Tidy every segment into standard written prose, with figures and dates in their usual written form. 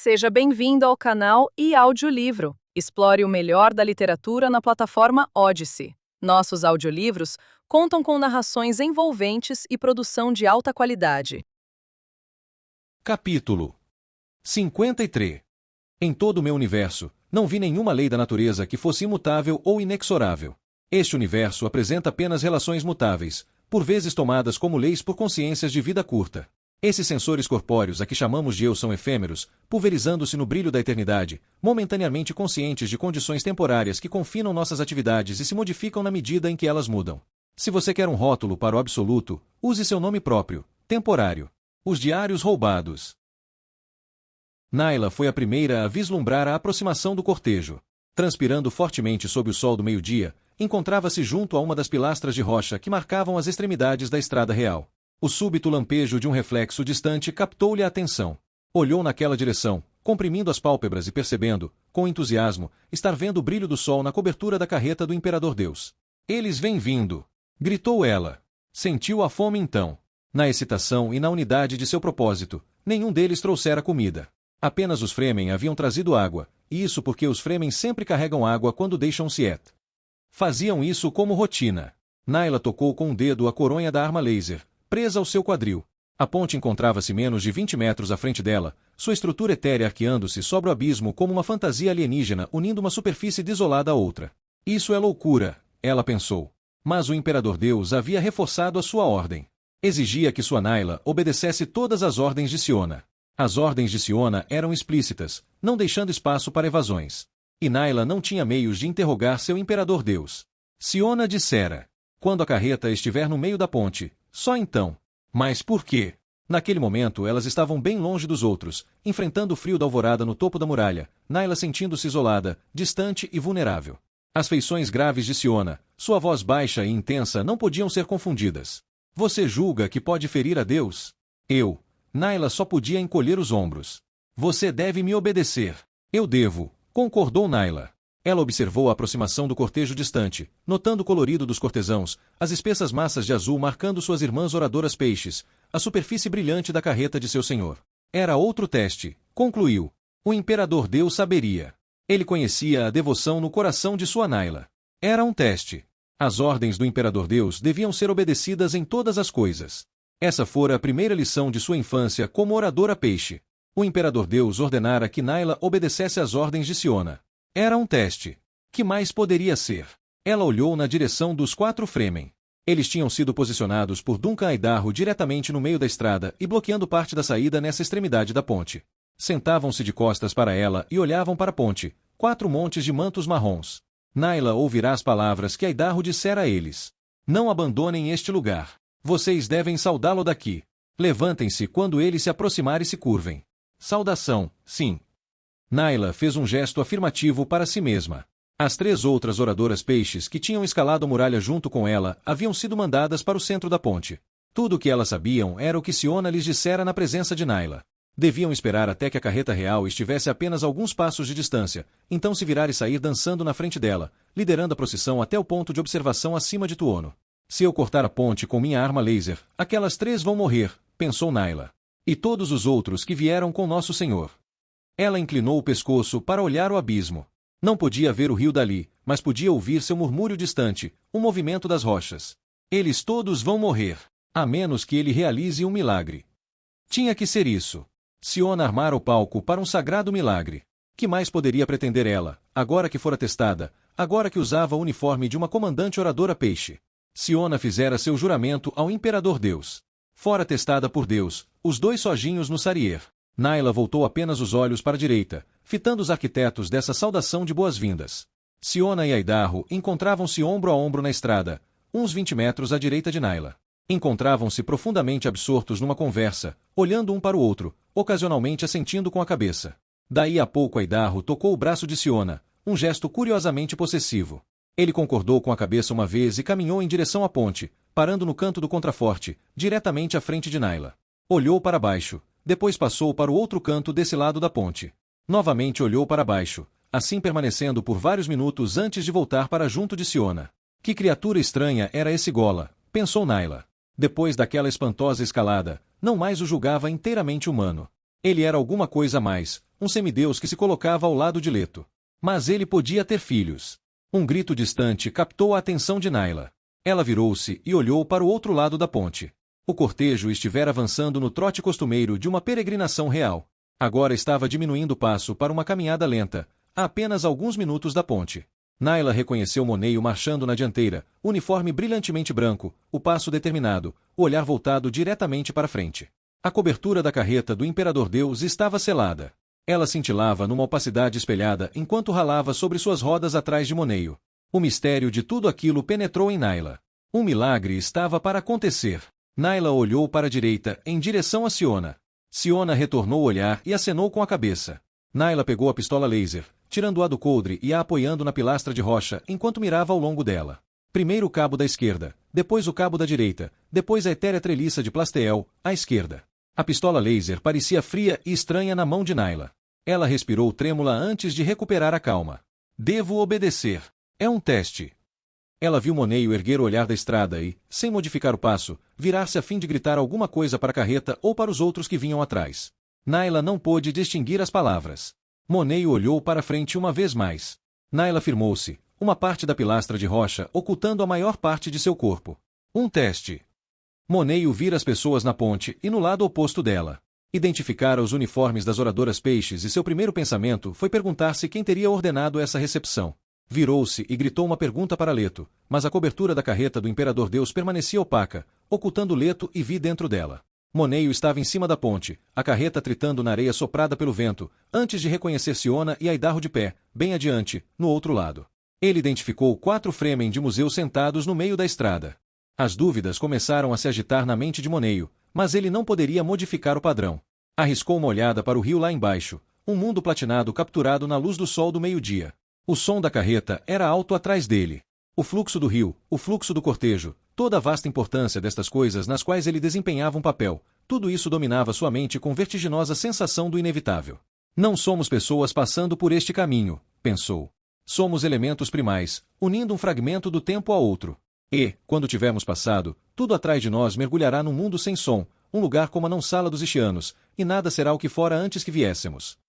Seja bem-vindo ao canal e audiolivro. Explore o melhor da literatura na plataforma Odyssey. Nossos audiolivros contam com narrações envolventes e produção de alta qualidade. Capítulo 53. Em todo o meu universo, não vi nenhuma lei da natureza que fosse imutável ou inexorável. Este universo apresenta apenas relações mutáveis, por vezes tomadas como leis por consciências de vida curta. Esses sensores corpóreos a que chamamos de eu são efêmeros, pulverizando-se no brilho da eternidade, momentaneamente conscientes de condições temporárias que confinam nossas atividades e se modificam na medida em que elas mudam. Se você quer um rótulo para o absoluto, use seu nome próprio, temporário. Os diários roubados. Naila foi a primeira a vislumbrar a aproximação do cortejo. Transpirando fortemente sob o sol do meio-dia, encontrava-se junto a uma das pilastras de rocha que marcavam as extremidades da estrada real. O súbito lampejo de um reflexo distante captou-lhe a atenção. Olhou naquela direção, comprimindo as pálpebras e percebendo, com entusiasmo, estar vendo o brilho do sol na cobertura da carreta do Imperador Deus. "Eles vêm vindo!" gritou ela. Sentiu a fome então. Na excitação e na unidade de seu propósito, nenhum deles trouxera comida. Apenas os Fremen haviam trazido água, e isso porque os Fremen sempre carregam água quando deixam Siet. Faziam isso como rotina. Naila tocou com um dedo a coronha da arma laser, presa ao seu quadril. A ponte encontrava-se menos de 20 metros à frente dela, sua estrutura etérea arqueando-se sobre o abismo como uma fantasia alienígena unindo uma superfície desolada a outra. Isso é loucura, ela pensou. Mas o Imperador Deus havia reforçado a sua ordem. Exigia que sua Naila obedecesse todas as ordens de Siona. As ordens de Siona eram explícitas, não deixando espaço para evasões. E Naila não tinha meios de interrogar seu Imperador Deus. Siona dissera: "Quando a carreta estiver no meio da ponte, só então." Mas por quê? Naquele momento elas estavam bem longe dos outros, enfrentando o frio da alvorada no topo da muralha, Naila sentindo-se isolada, distante e vulnerável. As feições graves de Siona, sua voz baixa e intensa não podiam ser confundidas. "Você julga que pode ferir a Deus?" Naila só podia encolher os ombros. "Você deve me obedecer." "Eu devo", concordou Naila. Ela observou a aproximação do cortejo distante, notando o colorido dos cortesãos, as espessas massas de azul marcando suas irmãs oradoras peixes, a superfície brilhante da carreta de seu senhor. Era outro teste, concluiu. O Imperador Deus saberia. Ele conhecia a devoção no coração de sua Naila. Era um teste. As ordens do Imperador Deus deviam ser obedecidas em todas as coisas. Essa fora a primeira lição de sua infância como oradora peixe. O Imperador Deus ordenara que Naila obedecesse às ordens de Siona. Era um teste. Que mais poderia ser? Ela olhou na direção dos 4 Fremen. Eles tinham sido posicionados por Duncan Aidarro diretamente no meio da estrada e bloqueando parte da saída nessa extremidade da ponte. Sentavam-se de costas para ela e olhavam para a ponte, 4 montes de mantos marrons. Naila ouvirá as palavras que Aidarro dissera a eles. "Não abandonem este lugar. Vocês devem saudá-lo daqui. Levantem-se quando ele se aproximar e se curvem." Saudação, sim. Naila fez um gesto afirmativo para si mesma. As 3 outras oradoras peixes que tinham escalado a muralha junto com ela haviam sido mandadas para o centro da ponte. Tudo o que elas sabiam era o que Siona lhes dissera na presença de Naila. Deviam esperar até que a carreta real estivesse a apenas alguns passos de distância, então se virar e sair dançando na frente dela, liderando a procissão até o ponto de observação acima de Tuono. "Se eu cortar a ponte com minha arma laser, aquelas 3 vão morrer", pensou Naila. "E todos os outros que vieram com Nosso Senhor." Ela inclinou o pescoço para olhar o abismo. Não podia ver o rio dali, mas podia ouvir seu murmúrio distante, o movimento das rochas. "Eles todos vão morrer, a menos que ele realize um milagre." Tinha que ser isso. Siona armara o palco para um sagrado milagre. Que mais poderia pretender ela, agora que fora testada, agora que usava o uniforme de uma comandante oradora peixe? Siona fizera seu juramento ao Imperador Deus. Fora testada por Deus, os 2 sojinhos no Sarier. Naila voltou apenas os olhos para a direita, fitando os arquitetos dessa saudação de boas-vindas. Siona e Aidarro encontravam-se ombro a ombro na estrada, uns 20 metros à direita de Naila. Encontravam-se profundamente absortos numa conversa, olhando um para o outro, ocasionalmente assentindo com a cabeça. Daí a pouco Aidarro tocou o braço de Siona, um gesto curiosamente possessivo. Ele concordou com a cabeça uma vez e caminhou em direção à ponte, parando no canto do contraforte, diretamente à frente de Naila. Olhou para baixo. Depois passou para o outro canto desse lado da ponte. Novamente olhou para baixo, assim permanecendo por vários minutos antes de voltar para junto de Siona. Que criatura estranha era esse Gola, pensou Naila. Depois daquela espantosa escalada, não mais o julgava inteiramente humano. Ele era alguma coisa a mais, um semideus que se colocava ao lado de Leto. Mas ele podia ter filhos. Um grito distante captou a atenção de Naila. Ela virou-se e olhou para o outro lado da ponte. O cortejo estivera avançando no trote costumeiro de uma peregrinação real. Agora estava diminuindo o passo para uma caminhada lenta, a apenas alguns minutos da ponte. Naila reconheceu Moneio marchando na dianteira, uniforme brilhantemente branco, o passo determinado, o olhar voltado diretamente para frente. A cobertura da carreta do Imperador Deus estava selada. Ela cintilava numa opacidade espelhada enquanto ralava sobre suas rodas atrás de Moneio. O mistério de tudo aquilo penetrou em Naila. Um milagre estava para acontecer. Naila olhou para a direita, em direção a Siona. Siona retornou o olhar e acenou com a cabeça. Naila pegou a pistola laser, tirando-a do coldre e a apoiando na pilastra de rocha enquanto mirava ao longo dela. Primeiro o cabo da esquerda, depois o cabo da direita, depois a etérea treliça de Plastel, à esquerda. A pistola laser parecia fria e estranha na mão de Naila. Ela respirou trêmula antes de recuperar a calma. Devo obedecer. É um teste. Ela viu Moneio erguer o olhar da estrada e, sem modificar o passo, virar-se a fim de gritar alguma coisa para a carreta ou para os outros que vinham atrás. Naila não pôde distinguir as palavras. Moneio olhou para frente uma vez mais. Naila firmou-se, uma parte da pilastra de rocha ocultando a maior parte de seu corpo. Um teste. Moneio vira as pessoas na ponte e no lado oposto dela. Identificara os uniformes das oradoras peixes e seu primeiro pensamento foi perguntar-se quem teria ordenado essa recepção. Virou-se e gritou uma pergunta para Leto, mas a cobertura da carreta do Imperador Deus permanecia opaca, ocultando Leto e Vi dentro dela. Moneio estava em cima da ponte, a carreta tritando na areia soprada pelo vento, antes de reconhecer Siona e Aidarro de pé, bem adiante, no outro lado. Ele identificou 4 Fremen de museu sentados no meio da estrada. As dúvidas começaram a se agitar na mente de Moneio, mas ele não poderia modificar o padrão. Arriscou uma olhada para o rio lá embaixo, um mundo platinado capturado na luz do sol do meio-dia. O som da carreta era alto atrás dele. O fluxo do rio, o fluxo do cortejo, toda a vasta importância destas coisas nas quais ele desempenhava um papel, tudo isso dominava sua mente com vertiginosa sensação do inevitável. Não somos pessoas passando por este caminho, pensou. Somos elementos primais, unindo um fragmento do tempo a outro. E, quando tivermos passado, tudo atrás de nós mergulhará num mundo sem som, um lugar como a não-sala dos Ishianos, e nada será o que fora antes que viéssemos.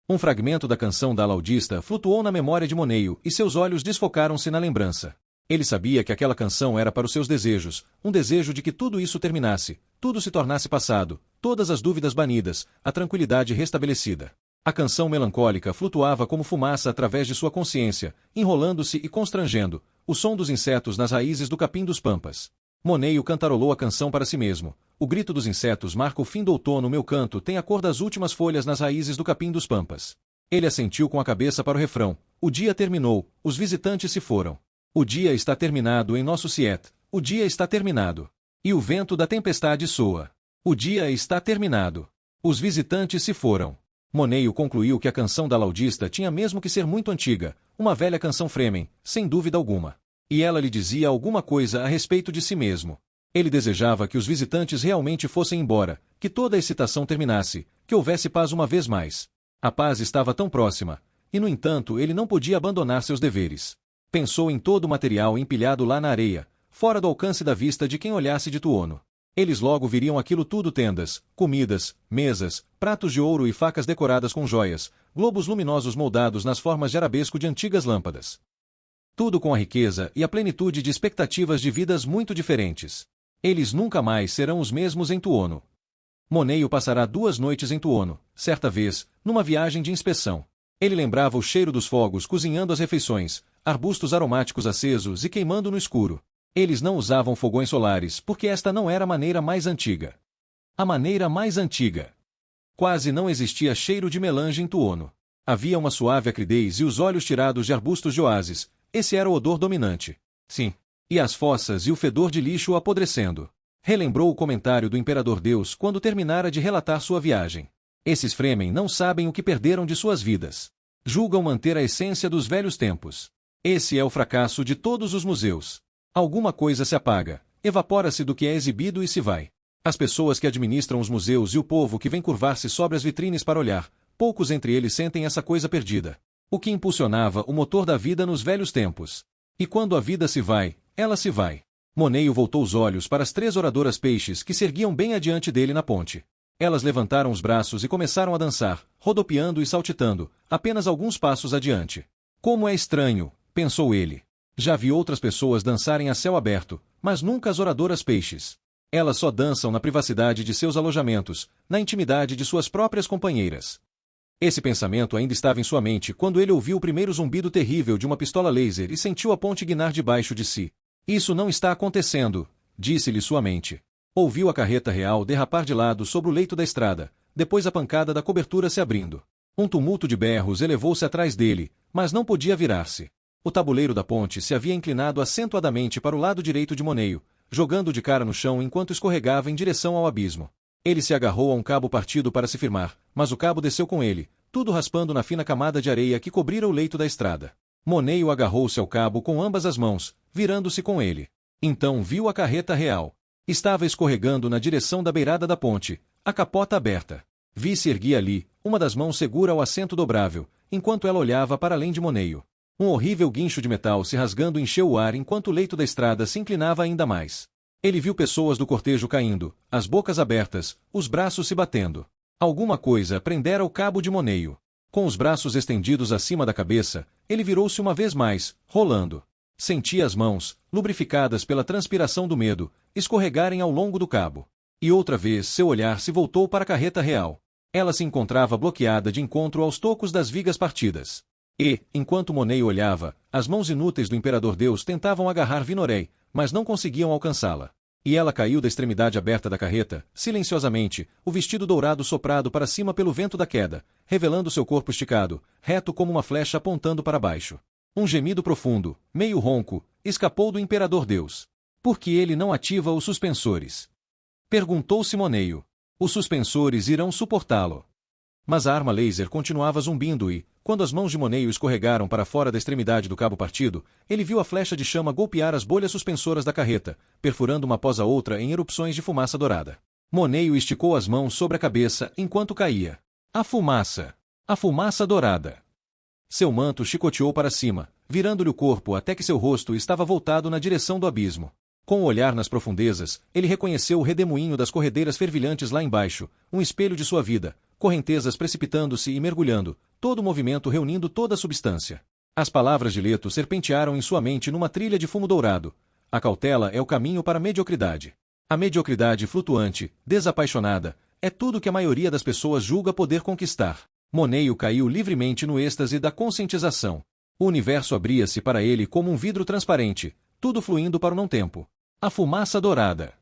Um fragmento da canção da Alaudista flutuou na memória de Moneio e seus olhos desfocaram-se na lembrança. Ele sabia que aquela canção era para os seus desejos, um desejo de que tudo isso terminasse, tudo se tornasse passado, todas as dúvidas banidas, a tranquilidade restabelecida. A canção melancólica flutuava como fumaça através de sua consciência, enrolando-se e constrangendo, o som dos insetos nas raízes do capim dos pampas. Moneio cantarolou a canção para si mesmo. O grito dos insetos marca o fim do outono. Meu canto tem a cor das últimas folhas nas raízes do capim dos pampas. Ele assentiu com a cabeça para o refrão. O dia terminou, os visitantes se foram. O dia está terminado em nosso Siet. O dia está terminado. E o vento da tempestade soa. O dia está terminado. Os visitantes se foram. Moneio concluiu que a canção da Laudista tinha mesmo que ser muito antiga, uma velha canção Fremen, sem dúvida alguma. E ela lhe dizia alguma coisa a respeito de si mesmo. Ele desejava que os visitantes realmente fossem embora, que toda a excitação terminasse, que houvesse paz uma vez mais. A paz estava tão próxima, e no entanto ele não podia abandonar seus deveres. Pensou em todo o material empilhado lá na areia, fora do alcance da vista de quem olhasse de Tuono. Eles logo viriam aquilo tudo: tendas, comidas, mesas, pratos de ouro e facas decoradas com joias, globos luminosos moldados nas formas de arabesco de antigas lâmpadas. Tudo com a riqueza e a plenitude de expectativas de vidas muito diferentes. Eles nunca mais serão os mesmos em Tuono. Moneio passará 2 noites em Tuono, certa vez, numa viagem de inspeção. Ele lembrava o cheiro dos fogos cozinhando as refeições, arbustos aromáticos acesos e queimando no escuro. Eles não usavam fogões solares porque esta não era a maneira mais antiga. A maneira mais antiga. Quase não existia cheiro de melange em Tuono. Havia uma suave acridez e os olhos tirados de arbustos de oásis. Esse era o odor dominante. Sim. E as fossas e o fedor de lixo apodrecendo. Relembrou o comentário do Imperador Deus quando terminara de relatar sua viagem. Esses Fremen não sabem o que perderam de suas vidas. Julgam manter a essência dos velhos tempos. Esse é o fracasso de todos os museus. Alguma coisa se apaga, evapora-se do que é exibido e se vai. As pessoas que administram os museus e o povo que vem curvar-se sobre as vitrines para olhar, poucos entre eles sentem essa coisa perdida. O que impulsionava o motor da vida nos velhos tempos. E quando a vida se vai, ela se vai. Moneio voltou os olhos para as 3 oradoras peixes que se erguiam bem adiante dele na ponte. Elas levantaram os braços e começaram a dançar, rodopiando e saltitando, apenas alguns passos adiante. Como é estranho, pensou ele. Já vi outras pessoas dançarem a céu aberto, mas nunca as oradoras peixes. Elas só dançam na privacidade de seus alojamentos, na intimidade de suas próprias companheiras. Esse pensamento ainda estava em sua mente quando ele ouviu o primeiro zumbido terrível de uma pistola laser e sentiu a ponte guinar debaixo de si. Isso não está acontecendo, disse-lhe sua mente. Ouviu a carreta real derrapar de lado sobre o leito da estrada, depois a pancada da cobertura se abrindo. Um tumulto de berros elevou-se atrás dele, mas não podia virar-se. O tabuleiro da ponte se havia inclinado acentuadamente para o lado direito de Moneio, jogando de cara no chão enquanto escorregava em direção ao abismo. Ele se agarrou a um cabo partido para se firmar, mas o cabo desceu com ele, tudo raspando na fina camada de areia que cobrira o leito da estrada. Moneio agarrou-se ao cabo com ambas as mãos, virando-se com ele. Então viu a carreta real. Estava escorregando na direção da beirada da ponte, a capota aberta. Vi se erguia ali, uma das mãos segura ao assento dobrável, enquanto ela olhava para além de Moneio. Um horrível guincho de metal se rasgando encheu o ar enquanto o leito da estrada se inclinava ainda mais. Ele viu pessoas do cortejo caindo, as bocas abertas, os braços se batendo. Alguma coisa prendera o cabo de Moneio. Com os braços estendidos acima da cabeça, ele virou-se uma vez mais, rolando. Sentia as mãos, lubrificadas pela transpiração do medo, escorregarem ao longo do cabo. E outra vez seu olhar se voltou para a carreta real. Ela se encontrava bloqueada de encontro aos tocos das vigas partidas. E, enquanto Moneio olhava, as mãos inúteis do Imperador Deus tentavam agarrar Vinorei, mas não conseguiam alcançá-la. E ela caiu da extremidade aberta da carreta, silenciosamente, o vestido dourado soprado para cima pelo vento da queda, revelando seu corpo esticado, reto como uma flecha apontando para baixo. Um gemido profundo, meio ronco, escapou do Imperador Deus. Por que ele não ativa os suspensores? Perguntou-se Moneio. Os suspensores irão suportá-lo. Mas a arma laser continuava zumbindo e, quando as mãos de Moneio escorregaram para fora da extremidade do cabo partido, ele viu a flecha de chama golpear as bolhas suspensoras da carreta, perfurando uma após a outra em erupções de fumaça dourada. Moneio esticou as mãos sobre a cabeça enquanto caía. A fumaça! A fumaça dourada! Seu manto chicoteou para cima, virando-lhe o corpo até que seu rosto estava voltado na direção do abismo. Com o olhar nas profundezas, ele reconheceu o redemoinho das corredeiras fervilhantes lá embaixo, um espelho de sua vida, correntezas precipitando-se e mergulhando, todo o movimento reunindo toda a substância. As palavras de Leto serpentearam em sua mente numa trilha de fumo dourado. A cautela é o caminho para a mediocridade. A mediocridade flutuante, desapaixonada, é tudo que a maioria das pessoas julga poder conquistar. Moneio caiu livremente no êxtase da conscientização. O universo abria-se para ele como um vidro transparente, tudo fluindo para o não-tempo. A fumaça dourada.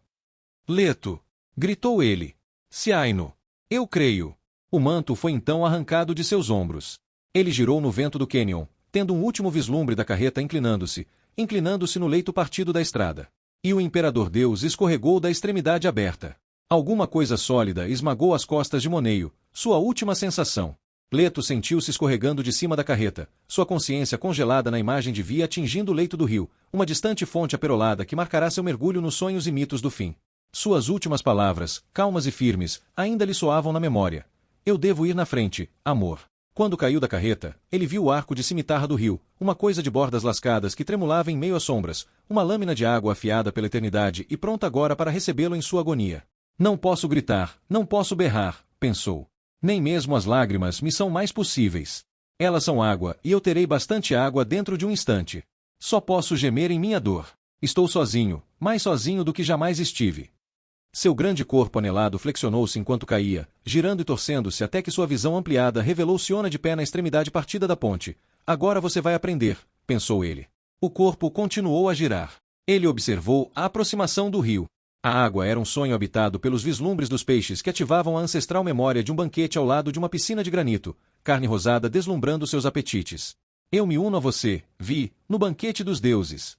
Leto! Gritou ele. Ciaino! Eu creio! O manto foi então arrancado de seus ombros. Ele girou no vento do cânion, tendo um último vislumbre da carreta inclinando-se no leito partido da estrada. E o Imperador Deus escorregou da extremidade aberta. Alguma coisa sólida esmagou as costas de Moneio, sua última sensação. Leto sentiu-se escorregando de cima da carreta, sua consciência congelada na imagem de Via atingindo o leito do rio, uma distante fonte aperolada que marcará seu mergulho nos sonhos e mitos do fim. Suas últimas palavras, calmas e firmes, ainda lhe soavam na memória. Eu devo ir na frente, amor. Quando caiu da carreta, ele viu o arco de cimitarra do rio, uma coisa de bordas lascadas que tremulava em meio às sombras, uma lâmina de água afiada pela eternidade e pronta agora para recebê-lo em sua agonia. Não posso gritar, não posso berrar, pensou. Nem mesmo as lágrimas me são mais possíveis. Elas são água e eu terei bastante água dentro de um instante. Só posso gemer em minha dor. Estou sozinho, mais sozinho do que jamais estive. Seu grande corpo anelado flexionou-se enquanto caía, girando e torcendo-se até que sua visão ampliada revelou Siona de pé na extremidade partida da ponte. Agora você vai aprender, pensou ele. O corpo continuou a girar. Ele observou a aproximação do rio. A água era um sonho habitado pelos vislumbres dos peixes que ativavam a ancestral memória de um banquete ao lado de uma piscina de granito, carne rosada deslumbrando seus apetites. Eu me uno a você, Vi, no banquete dos deuses.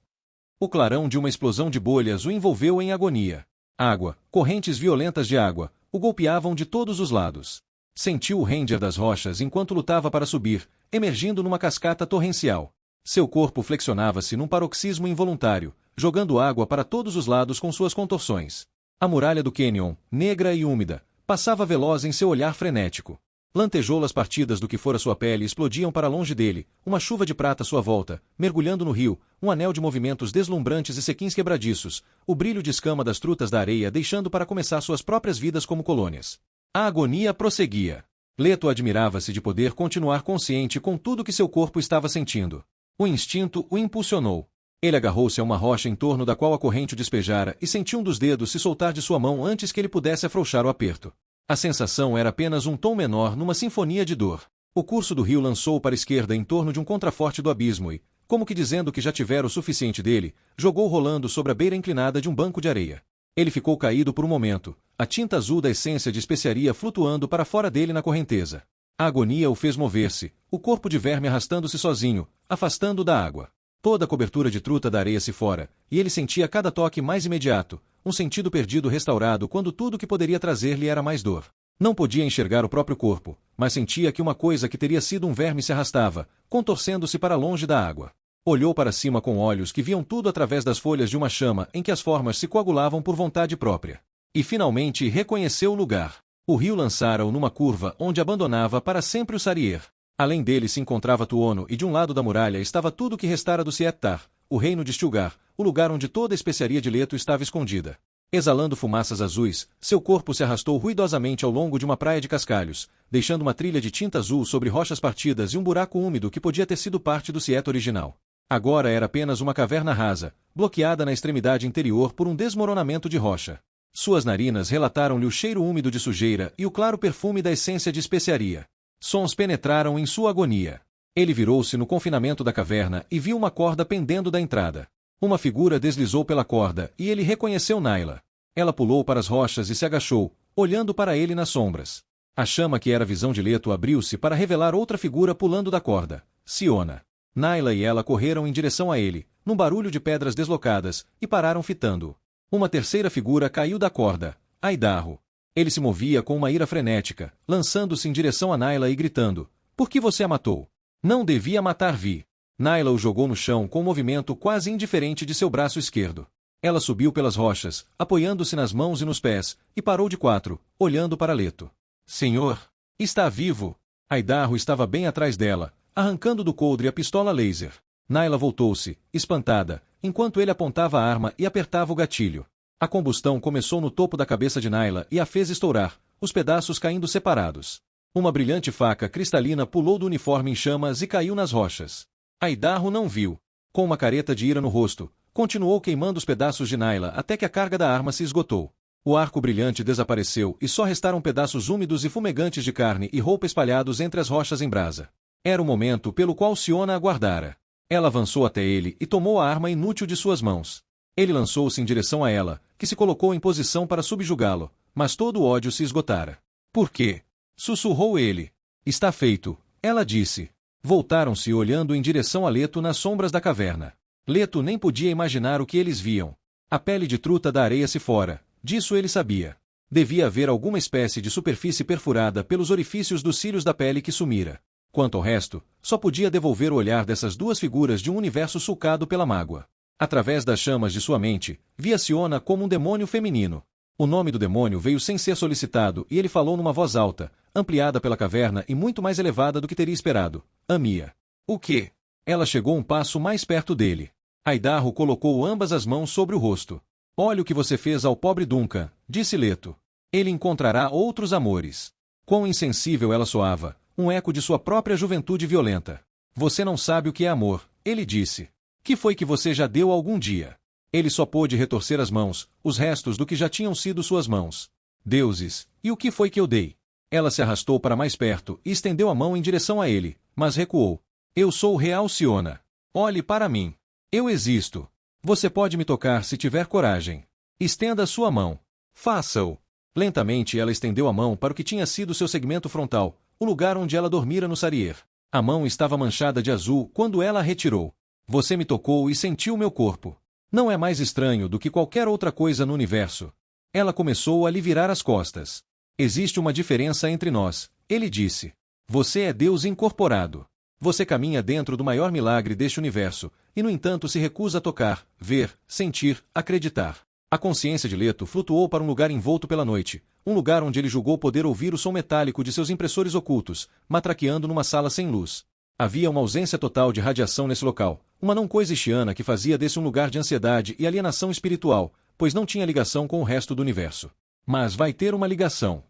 O clarão de uma explosão de bolhas o envolveu em agonia. Água, correntes violentas de água, o golpeavam de todos os lados. Sentiu o render das rochas enquanto lutava para subir, emergindo numa cascata torrencial. Seu corpo flexionava-se num paroxismo involuntário, jogando água para todos os lados com suas contorções. A muralha do cânion, negra e úmida, passava veloz em seu olhar frenético. Lantejoulas partidas do que fora sua pele explodiam para longe dele, uma chuva de prata à sua volta, mergulhando no rio, um anel de movimentos deslumbrantes e sequins quebradiços, o brilho de escama das trutas da areia deixando para começar suas próprias vidas como colônias. A agonia prosseguia. Leto admirava-se de poder continuar consciente com tudo que seu corpo estava sentindo. O instinto o impulsionou. Ele agarrou-se a uma rocha em torno da qual a corrente o despejara e sentiu um dos dedos se soltar de sua mão antes que ele pudesse afrouxar o aperto. A sensação era apenas um tom menor numa sinfonia de dor. O curso do rio lançou-o para a esquerda em torno de um contraforte do abismo e, como que dizendo que já tivera o suficiente dele, jogou rolando sobre a beira inclinada de um banco de areia. Ele ficou caído por um momento, a tinta azul da essência de especiaria flutuando para fora dele na correnteza. A agonia o fez mover-se, o corpo de verme arrastando-se sozinho, afastando-o da água. Toda a cobertura de truta da areia se fora, e ele sentia cada toque mais imediato, um sentido perdido restaurado quando tudo que poderia trazer-lhe era mais dor. Não podia enxergar o próprio corpo, mas sentia que uma coisa que teria sido um verme se arrastava, contorcendo-se para longe da água. Olhou para cima com olhos que viam tudo através das folhas de uma chama em que as formas se coagulavam por vontade própria. E finalmente reconheceu o lugar. O rio lançara-o numa curva onde abandonava para sempre o Sarier. Além dele se encontrava Tuono e de um lado da muralha estava tudo o que restara do Siettar, o reino de Stilgar, o lugar onde toda a especiaria de Leto estava escondida. Exalando fumaças azuis, seu corpo se arrastou ruidosamente ao longo de uma praia de cascalhos, deixando uma trilha de tinta azul sobre rochas partidas e um buraco úmido que podia ter sido parte do Siet original. Agora era apenas uma caverna rasa, bloqueada na extremidade interior por um desmoronamento de rocha. Suas narinas relataram-lhe o cheiro úmido de sujeira e o claro perfume da essência de especiaria. Sons penetraram em sua agonia. Ele virou-se no confinamento da caverna e viu uma corda pendendo da entrada. Uma figura deslizou pela corda e ele reconheceu Naila. Ela pulou para as rochas e se agachou, olhando para ele nas sombras. A chama que era a visão de Leto abriu-se para revelar outra figura pulando da corda, Siona. Naila e ela correram em direção a ele, num barulho de pedras deslocadas, e pararam fitando-o. Uma terceira figura caiu da corda, Aidarro. Ele se movia com uma ira frenética, lançando-se em direção a Naila e gritando: "Por que você a matou? Não devia matar Vi." Naila o jogou no chão com um movimento quase indiferente de seu braço esquerdo. Ela subiu pelas rochas, apoiando-se nas mãos e nos pés, e parou de quatro, olhando para Leto. "Senhor, está vivo!" Aidarro estava bem atrás dela, arrancando do coldre a pistola laser. Naila voltou-se, espantada, enquanto ele apontava a arma e apertava o gatilho. A combustão começou no topo da cabeça de Naila e a fez estourar, os pedaços caindo separados. Uma brilhante faca cristalina pulou do uniforme em chamas e caiu nas rochas. Aidarro não viu. Com uma careta de ira no rosto, continuou queimando os pedaços de Naila até que a carga da arma se esgotou. O arco brilhante desapareceu e só restaram pedaços úmidos e fumegantes de carne e roupa espalhados entre as rochas em brasa. Era o momento pelo qual Siona aguardara. Ela avançou até ele e tomou a arma inútil de suas mãos. Ele lançou-se em direção a ela, que se colocou em posição para subjugá-lo, mas todo o ódio se esgotara. "Por quê?" sussurrou ele. "Está feito," ela disse. Voltaram-se olhando em direção a Leto nas sombras da caverna. Leto nem podia imaginar o que eles viam. A pele de truta da areia se fora, disso ele sabia. Devia haver alguma espécie de superfície perfurada pelos orifícios dos cílios da pele que sumira. Quanto ao resto, só podia devolver o olhar dessas duas figuras de um universo sulcado pela mágoa. Através das chamas de sua mente, via Siona como um demônio feminino. O nome do demônio veio sem ser solicitado e ele falou numa voz alta, ampliada pela caverna e muito mais elevada do que teria esperado. "Amia." "O quê?" Ela chegou um passo mais perto dele. Aidarro colocou ambas as mãos sobre o rosto. "Olha o que você fez ao pobre Duncan," disse Leto. "Ele encontrará outros amores." Quão insensível ela soava, um eco de sua própria juventude violenta. "Você não sabe o que é amor," ele disse. "Que foi que você já deu algum dia?" Ele só pôde retorcer as mãos, os restos do que já tinham sido suas mãos. "Deuses, e o que foi que eu dei?" Ela se arrastou para mais perto e estendeu a mão em direção a ele, mas recuou. "Eu sou o real Siona. Olhe para mim. Eu existo. Você pode me tocar se tiver coragem. Estenda sua mão. Faça-o." Lentamente ela estendeu a mão para o que tinha sido seu segmento frontal, o lugar onde ela dormira no Sarier. A mão estava manchada de azul quando ela a retirou. "Você me tocou e sentiu meu corpo. Não é mais estranho do que qualquer outra coisa no universo." Ela começou a lhe virar as costas. "Existe uma diferença entre nós," ele disse. "Você é Deus incorporado. Você caminha dentro do maior milagre deste universo, e no entanto se recusa a tocar, ver, sentir, acreditar." A consciência de Leto flutuou para um lugar envolto pela noite, um lugar onde ele julgou poder ouvir o som metálico de seus impressores ocultos, matraqueando numa sala sem luz. Havia uma ausência total de radiação nesse local, uma não coexistiana que fazia desse um lugar de ansiedade e alienação espiritual, pois não tinha ligação com o resto do universo. Mas vai ter uma ligação.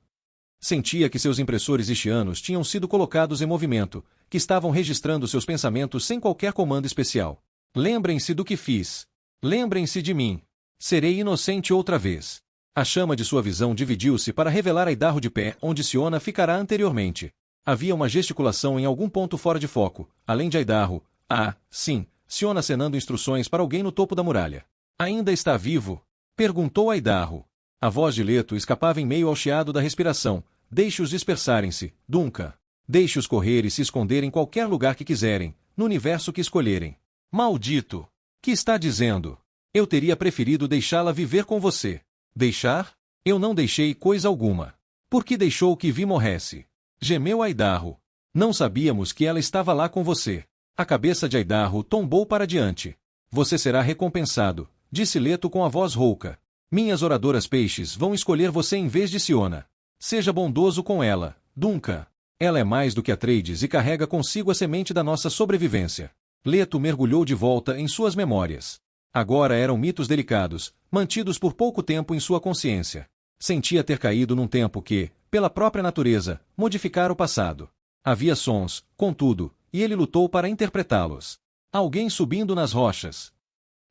Sentia que seus impressores istianos tinham sido colocados em movimento, que estavam registrando seus pensamentos sem qualquer comando especial. Lembrem-se do que fiz. Lembrem-se de mim. Serei inocente outra vez. A chama de sua visão dividiu-se para revelar Aidarro de pé onde Siona ficará anteriormente. Havia uma gesticulação em algum ponto fora de foco, além de Aidarro. Ah, sim, Siona acenando instruções para alguém no topo da muralha. Ainda está vivo? Perguntou Aidarro. A voz de Leto escapava em meio ao chiado da respiração. Deixe-os dispersarem-se, Duncan. Deixe-os correr e se esconder em qualquer lugar que quiserem, no universo que escolherem. Maldito! Que está dizendo? Eu teria preferido deixá-la viver com você. Deixar? Eu não deixei coisa alguma. Por que deixou que Vi morresse? Gemeu Aidarro. Não sabíamos que ela estava lá com você. A cabeça de Aidarro tombou para diante. Você será recompensado, disse Leto com a voz rouca. Minhas oradoras peixes vão escolher você em vez de Siona. Seja bondoso com ela, Duncan. Ela é mais do que Atreides e carrega consigo a semente da nossa sobrevivência. Leto mergulhou de volta em suas memórias. Agora eram mitos delicados, mantidos por pouco tempo em sua consciência. Sentia ter caído num tempo que, pela própria natureza, modificara o passado. Havia sons, contudo, e ele lutou para interpretá-los. Alguém subindo nas rochas.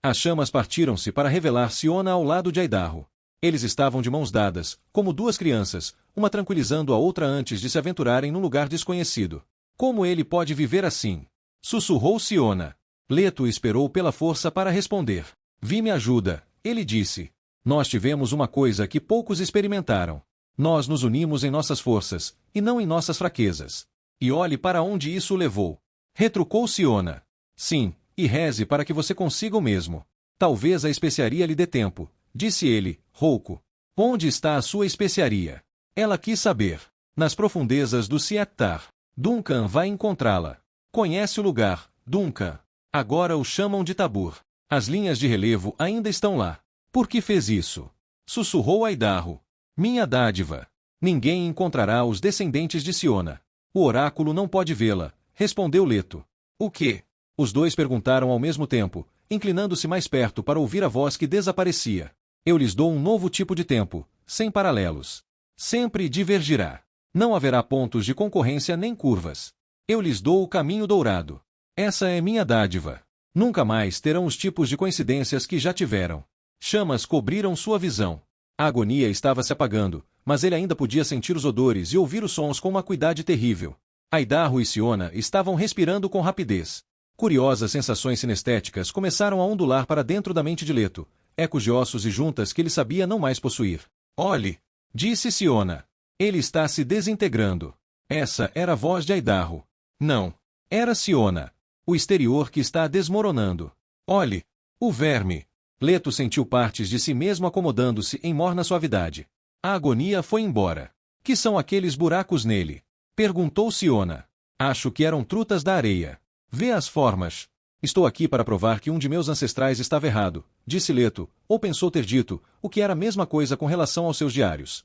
As chamas partiram-se para revelar Siona ao lado de Aidarro. Eles estavam de mãos dadas, como duas crianças, uma tranquilizando a outra antes de se aventurarem num lugar desconhecido. Como ele pode viver assim? Sussurrou Siona. Leto esperou pela força para responder. Vi me ajuda, ele disse. Nós tivemos uma coisa que poucos experimentaram. Nós nos unimos em nossas forças, e não em nossas fraquezas. E olhe para onde isso o levou. Retrucou Siona. Sim, e reze para que você consiga o mesmo. Talvez a especiaria lhe dê tempo, disse ele, rouco. Onde está a sua especiaria? Ela quis saber. Nas profundezas do Siettar. Duncan vai encontrá-la. Conhece o lugar, Duncan. Agora o chamam de Tabur. As linhas de relevo ainda estão lá. Por que fez isso? Sussurrou Aidarro. Minha dádiva. Ninguém encontrará os descendentes de Siona. O oráculo não pode vê-la, respondeu Leto. O quê? Os dois perguntaram ao mesmo tempo, inclinando-se mais perto para ouvir a voz que desaparecia. Eu lhes dou um novo tipo de tempo, sem paralelos. Sempre divergirá. Não haverá pontos de concorrência nem curvas. Eu lhes dou o caminho dourado. Essa é minha dádiva. Nunca mais terão os tipos de coincidências que já tiveram. Chamas cobriram sua visão. A agonia estava se apagando, mas ele ainda podia sentir os odores e ouvir os sons com uma acuidade terrível. Aidarro e Siona estavam respirando com rapidez. Curiosas sensações sinestéticas começaram a ondular para dentro da mente de Leto, ecos de ossos e juntas que ele sabia não mais possuir. Olhe! Disse Siona. Ele está se desintegrando. Essa era a voz de Aidarro. Não. Era Siona. O exterior que está desmoronando. Olhe! O verme! Leto sentiu partes de si mesmo acomodando-se em morna suavidade. A agonia foi embora. Que são aqueles buracos nele? Perguntou Siona. Acho que eram trutas da areia. Vê as formas. Estou aqui para provar que um de meus ancestrais estava errado, disse Leto, ou pensou ter dito, o que era a mesma coisa com relação aos seus diários.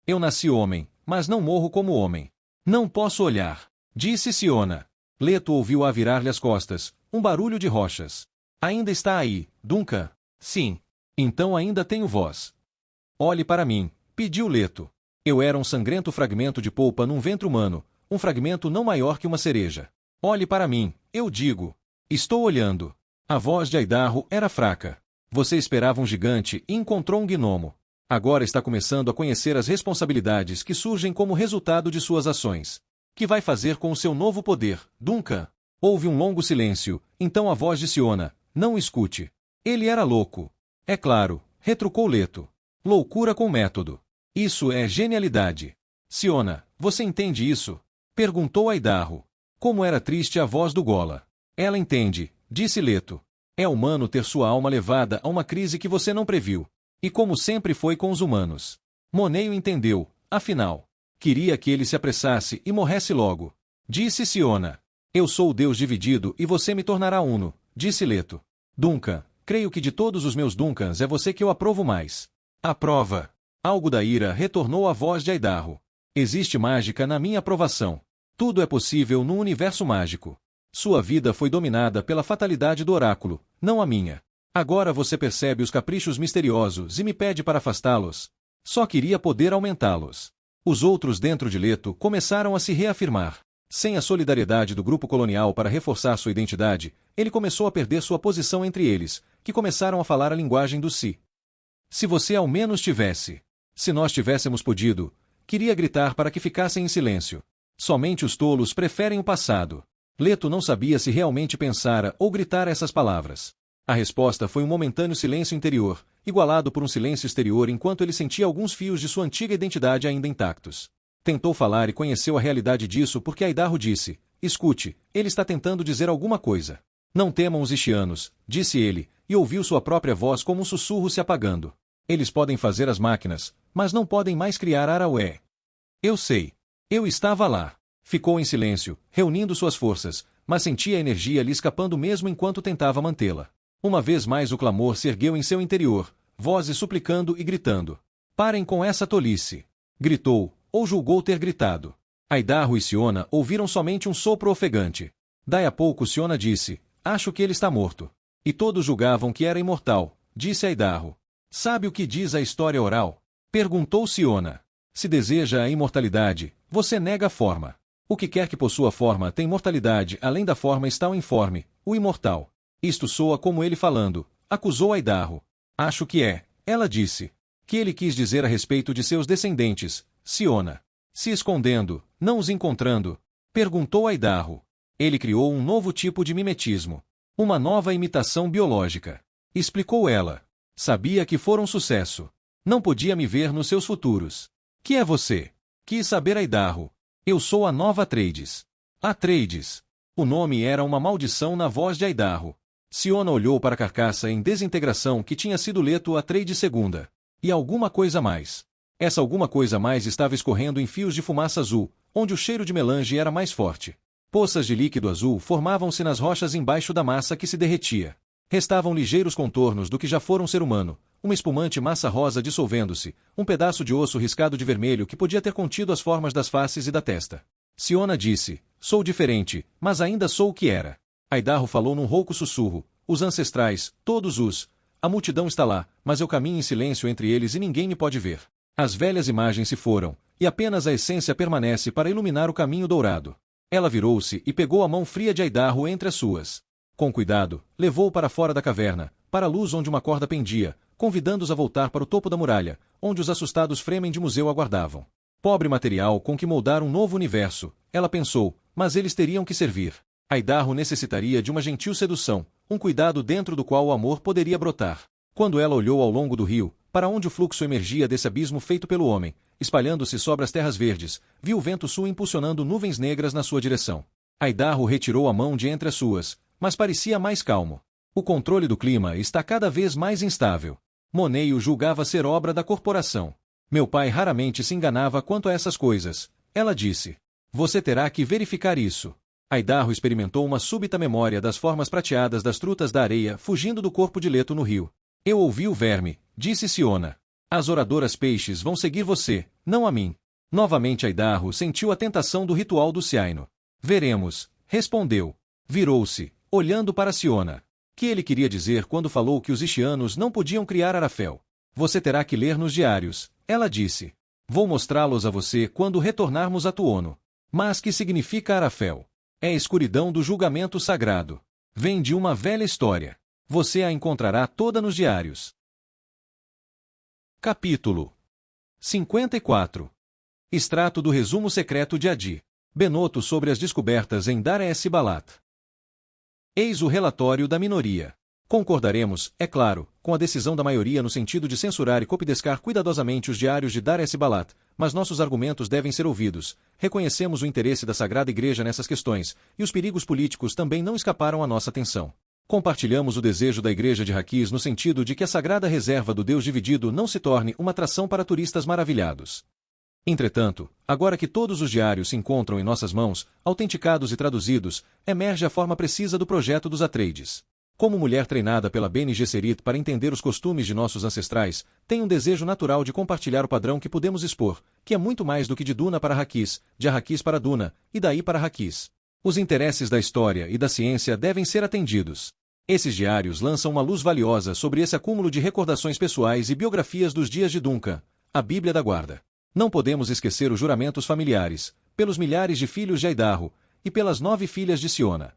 Eu nasci homem, mas não morro como homem. Não posso olhar, disse Siona. Leto ouviu-a virar-lhe as costas, um barulho de rochas. Ainda está aí, Duncan? Sim. Então ainda tenho voz. Olhe para mim, pediu Leto. Eu era um sangrento fragmento de polpa num ventre humano, um fragmento não maior que uma cereja. Olhe para mim, eu digo. Estou olhando. A voz de Aidarro era fraca. Você esperava um gigante e encontrou um gnomo. Agora está começando a conhecer as responsabilidades que surgem como resultado de suas ações. Que vai fazer com o seu novo poder, Duncan? Houve um longo silêncio, então a voz de Siona. Não escute. Ele era louco. É claro, retrucou Leto. Loucura com método. Isso é genialidade. Siona, você entende isso? Perguntou Aidarro. Como era triste a voz do Gola. Ela entende, disse Leto. É humano ter sua alma levada a uma crise que você não previu. E como sempre foi com os humanos. Moneio entendeu, afinal. Queria que ele se apressasse e morresse logo. Disse Siona. Eu sou o Deus dividido e você me tornará uno, disse Leto. Duncan, creio que de todos os meus Duncans é você que eu aprovo mais. Aprova. Algo da ira retornou à voz de Aidarro. Existe mágica na minha aprovação. Tudo é possível num universo mágico. Sua vida foi dominada pela fatalidade do oráculo, não a minha. Agora você percebe os caprichos misteriosos e me pede para afastá-los. Só queria poder aumentá-los. Os outros dentro de Leto começaram a se reafirmar. Sem a solidariedade do grupo colonial para reforçar sua identidade, ele começou a perder sua posição entre eles, que começaram a falar a linguagem do si. Se você ao menos tivesse. Se nós tivéssemos podido. Queria gritar para que ficassem em silêncio. Somente os tolos preferem o passado. Leto não sabia se realmente pensara ou gritara essas palavras. A resposta foi um momentâneo silêncio interior, igualado por um silêncio exterior enquanto ele sentia alguns fios de sua antiga identidade ainda intactos. Tentou falar e conheceu a realidade disso porque Aidarro disse, escute, ele está tentando dizer alguma coisa. Não temam os Ishianos, disse ele, e ouviu sua própria voz como um sussurro se apagando. Eles podem fazer as máquinas, mas não podem mais criar Araué. Eu sei. Eu estava lá. Ficou em silêncio, reunindo suas forças, mas sentia a energia lhe escapando mesmo enquanto tentava mantê-la. Uma vez mais o clamor se ergueu em seu interior, vozes suplicando e gritando. Parem com essa tolice! Gritou, ou julgou ter gritado. Aidarro e Siona ouviram somente um sopro ofegante. Daí a pouco Siona disse, acho que ele está morto. E todos julgavam que era imortal, disse Aidarro. Sabe o que diz a história oral? Perguntou Siona. Se deseja a imortalidade, você nega a forma. O que quer que possua forma tem mortalidade, além da forma está o informe, o imortal. Isto soa como ele falando, acusou Aidarro. Acho que é, ela disse. Que ele quis dizer a respeito de seus descendentes, Siona. Se escondendo, não os encontrando? Perguntou Aidarro. Ele criou um novo tipo de mimetismo. Uma nova imitação biológica. Explicou ela. Sabia que fora um sucesso. Não podia me ver nos seus futuros. Que é você? Quis saber Aidarro. Eu sou a nova Atreides. Atreides. O nome era uma maldição na voz de Aidarro. Siona olhou para a carcaça em desintegração que tinha sido Leto Atreides II. E alguma coisa mais. Essa alguma coisa mais estava escorrendo em fios de fumaça azul, onde o cheiro de melange era mais forte. Poças de líquido azul formavam-se nas rochas embaixo da massa que se derretia. Restavam ligeiros contornos do que já fora um ser humano, uma espumante massa rosa dissolvendo-se, um pedaço de osso riscado de vermelho que podia ter contido as formas das faces e da testa. Siona disse, sou diferente, mas ainda sou o que era. Aidarro falou num rouco sussurro, os ancestrais, todos os... A multidão está lá, mas eu caminho em silêncio entre eles e ninguém me pode ver. As velhas imagens se foram, e apenas a essência permanece para iluminar o caminho dourado. Ela virou-se e pegou a mão fria de Aidarro entre as suas. Com cuidado, levou-o para fora da caverna, para a luz onde uma corda pendia, convidando-os a voltar para o topo da muralha, onde os assustados Fremen de museu aguardavam. Pobre material com que moldar um novo universo, ela pensou, mas eles teriam que servir. Aidarro necessitaria de uma gentil sedução, um cuidado dentro do qual o amor poderia brotar. Quando ela olhou ao longo do rio, para onde o fluxo emergia desse abismo feito pelo homem, espalhando-se sobre as terras verdes, viu o vento sul impulsionando nuvens negras na sua direção. Aidarro retirou a mão de entre as suas, mas parecia mais calmo. O controle do clima está cada vez mais instável. Monet o julgava ser obra da corporação. Meu pai raramente se enganava quanto a essas coisas, ela disse. Você terá que verificar isso. Aidarro experimentou uma súbita memória das formas prateadas das trutas da areia fugindo do corpo de Leto no rio. Eu ouvi o verme, disse Siona. As oradoras peixes vão seguir você, não a mim. Novamente Aidarro sentiu a tentação do ritual do Ciaino. Veremos, respondeu. Virou-se, olhando para Siona. Que ele queria dizer quando falou que os Ishianos não podiam criar Arafel? Você terá que ler nos diários, ela disse. Vou mostrá-los a você quando retornarmos a Tuono. Mas que significa Arafel? É a escuridão do julgamento sagrado. Vem de uma velha história. Você a encontrará toda nos diários. Capítulo 54. Extrato do resumo secreto de Adi. Benoto sobre as descobertas em Dar es Balat. Eis o relatório da minoria. Concordaremos, é claro, com a decisão da maioria no sentido de censurar e copidescar cuidadosamente os diários de Dar es Balat, mas nossos argumentos devem ser ouvidos. Reconhecemos o interesse da Sagrada Igreja nessas questões, e os perigos políticos também não escaparam à nossa atenção. Compartilhamos o desejo da Igreja de Hakiz no sentido de que a sagrada reserva do Deus dividido não se torne uma atração para turistas maravilhados. Entretanto, agora que todos os diários se encontram em nossas mãos, autenticados e traduzidos, emerge a forma precisa do projeto dos Atreides. Como mulher treinada pela Bene Gesserit para entender os costumes de nossos ancestrais, tenho um desejo natural de compartilhar o padrão que podemos expor, que é muito mais do que de Duna para Hakiz, de Arrakis para Duna, e daí para Hakiz. Os interesses da história e da ciência devem ser atendidos. Esses diários lançam uma luz valiosa sobre esse acúmulo de recordações pessoais e biografias dos dias de Duncan, a Bíblia da Guarda. Não podemos esquecer os juramentos familiares, pelos milhares de filhos de Aidarro, e pelas 9 filhas de Siona.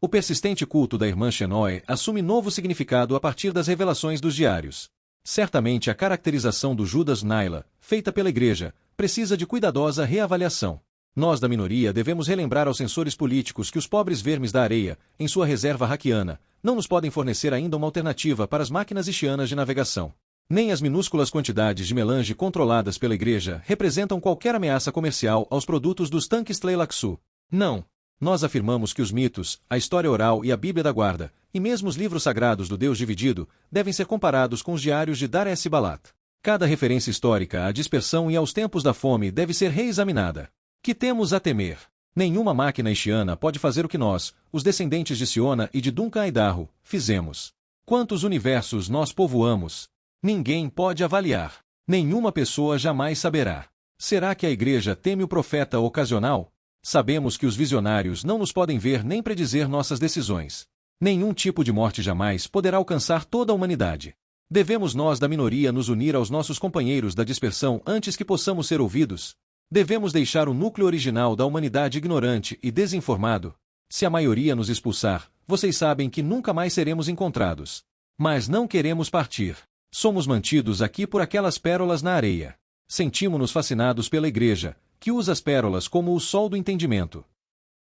O persistente culto da irmã Shenoe assume novo significado a partir das revelações dos diários. Certamente a caracterização do Judas Naila, feita pela Igreja, precisa de cuidadosa reavaliação. Nós da minoria devemos relembrar aos censores políticos que os pobres vermes da areia, em sua reserva hackiana, não nos podem fornecer ainda uma alternativa para as máquinas ischianas de navegação. Nem as minúsculas quantidades de melange controladas pela Igreja representam qualquer ameaça comercial aos produtos dos tanques Tleilaxu. Não. Nós afirmamos que os mitos, a história oral e a Bíblia da Guarda, e mesmo os livros sagrados do Deus dividido, devem ser comparados com os diários de Dar es Balat. Cada referência histórica à dispersão e aos tempos da fome deve ser reexaminada. Que temos a temer? Nenhuma máquina ischiana pode fazer o que nós, os descendentes de Siona e de Duncan Aidarro, fizemos. Quantos universos nós povoamos? Ninguém pode avaliar. Nenhuma pessoa jamais saberá. Será que a Igreja teme o profeta ocasional? Sabemos que os visionários não nos podem ver nem predizer nossas decisões. Nenhum tipo de morte jamais poderá alcançar toda a humanidade. Devemos nós da minoria nos unir aos nossos companheiros da dispersão antes que possamos ser ouvidos? Devemos deixar o núcleo original da humanidade ignorante e desinformado? Se a maioria nos expulsar, vocês sabem que nunca mais seremos encontrados. Mas não queremos partir. Somos mantidos aqui por aquelas pérolas na areia. Sentimos-nos fascinados pela Igreja, que usa as pérolas como o sol do entendimento.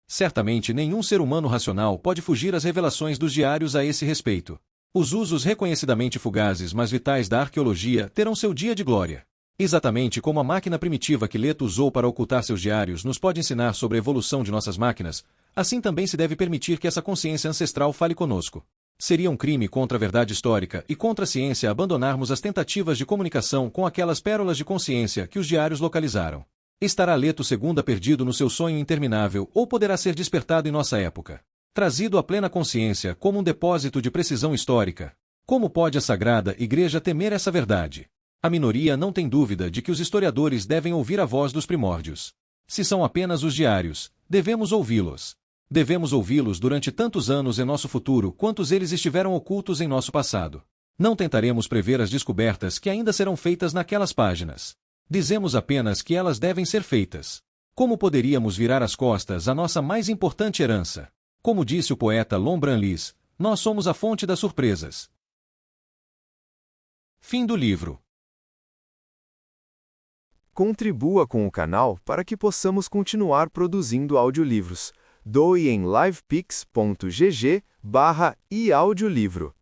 Certamente nenhum ser humano racional pode fugir às revelações dos diários a esse respeito. Os usos reconhecidamente fugazes mas vitais da arqueologia terão seu dia de glória. Exatamente como a máquina primitiva que Leto usou para ocultar seus diários nos pode ensinar sobre a evolução de nossas máquinas, assim também se deve permitir que essa consciência ancestral fale conosco. Seria um crime contra a verdade histórica e contra a ciência abandonarmos as tentativas de comunicação com aquelas pérolas de consciência que os diários localizaram. Estará Leto II perdido no seu sonho interminável ou poderá ser despertado em nossa época? Trazido à plena consciência como um depósito de precisão histórica. Como pode a Sagrada Igreja temer essa verdade? A minoria não tem dúvida de que os historiadores devem ouvir a voz dos primórdios. Se são apenas os diários, devemos ouvi-los. Devemos ouvi-los durante tantos anos em nosso futuro quantos eles estiveram ocultos em nosso passado. Não tentaremos prever as descobertas que ainda serão feitas naquelas páginas. Dizemos apenas que elas devem ser feitas. Como poderíamos virar as costas à nossa mais importante herança? Como disse o poeta Lon Branlis, nós somos a fonte das surpresas. Fim do livro. Contribua com o canal para que possamos continuar produzindo audiolivros. Doe em livepix.gg/eaudiolivro.